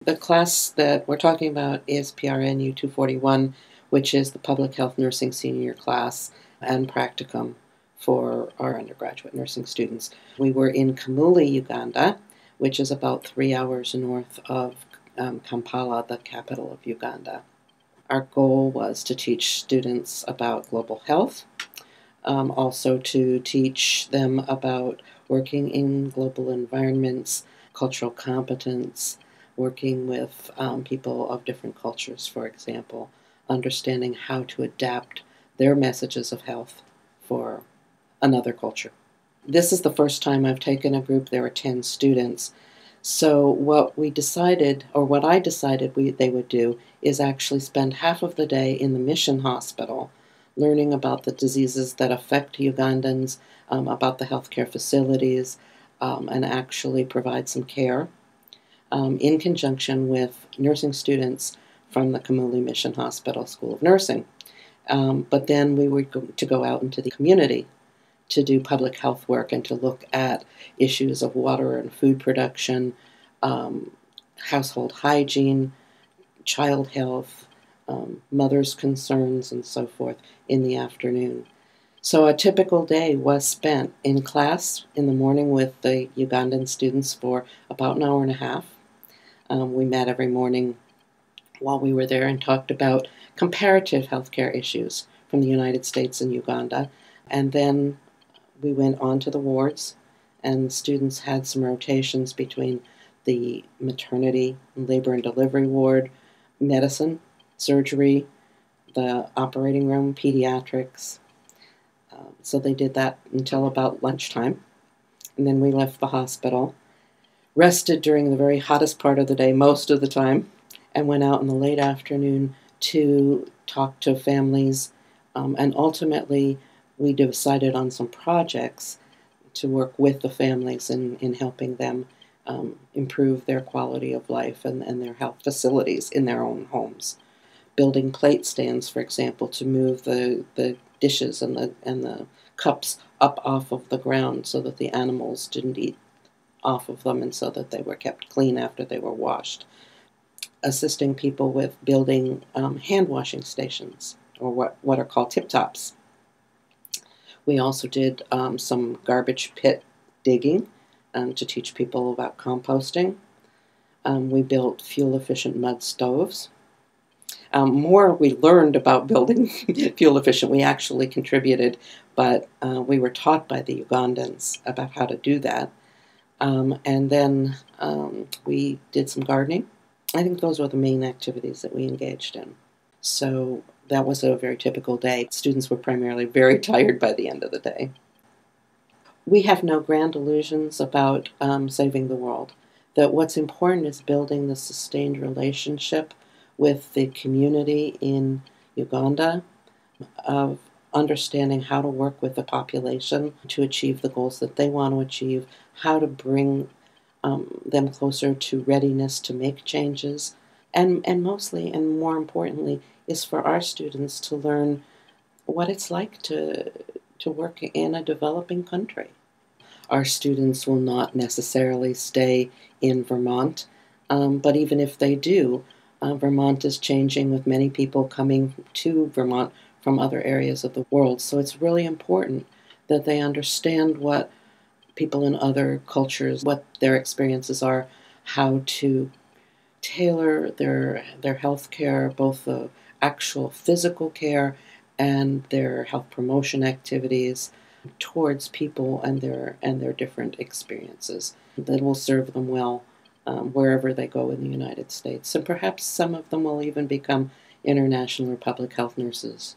The class that we're talking about is PRNU 241, which is the Public Health Nursing Senior class and practicum for our undergraduate nursing students. We were in Kamuli, Uganda, which is about 3 hours north of Kampala, the capital of Uganda. Our goal was to teach students about global health, also to teach them about working in global environments, cultural competence, working with people of different cultures, for example, understanding how to adapt their messages of health for another culture. This is the first time I've taken a group. There were 10 students. So what we decided, or what I decided they would do, is actually spend half of the day in the mission hospital learning about the diseases that affect Ugandans, about the healthcare facilities, and actually provide some care in conjunction with nursing students from the Kamuli Mission Hospital School of Nursing. But then we were to go out into the community to do public health work and to look at issues of water and food production, household hygiene, child health, mother's concerns, and so forth in the afternoon. So a typical day was spent in class in the morning with the Ugandan students for about an hour and a half. We met every morning while we were there and talked about comparative healthcare issues from the United States and Uganda. And then we went on to the wards, and students had some rotations between the maternity, labor and delivery ward, medicine, surgery, the operating room, pediatrics. So they did that until about lunchtime. And then we left the hospital, rested during the very hottest part of the day most of the time, and went out in the late afternoon to talk to families. And ultimately, we decided on some projects to work with the families in helping them improve their quality of life and their health facilities in their own homes. Building plate stands, for example, to move the dishes and the cups up off of the ground so that the animals didn't eat off of them and so that they were kept clean after they were washed. Assisting people with building hand washing stations, or what are called tip-tops. We also did some garbage pit digging to teach people about composting. We built fuel-efficient mud stoves. More we learned about building fuel-efficient. We actually contributed, but we were taught by the Ugandans about how to do that. And then we did some gardening. I think those were the main activities that we engaged in. So that was a very typical day. Students were primarily very tired by the end of the day. We have no grand illusions about saving the world. That what's important is building the sustained relationship with the community in Uganda, of understanding how to work with the population to achieve the goals that they want to achieve, how to bring them closer to readiness to make changes, and mostly and more importantly is for our students to learn what it's like to work in a developing country. Our students will not necessarily stay in Vermont, but even if they do, Vermont is changing with many people coming to Vermont from other areas of the world. So it's really important that they understand what people in other cultures, what their experiences are, how to tailor their health care, both the actual physical care and their health promotion activities towards people and their different experiences that will serve them well wherever they go in the United States. And perhaps some of them will even become international or public health nurses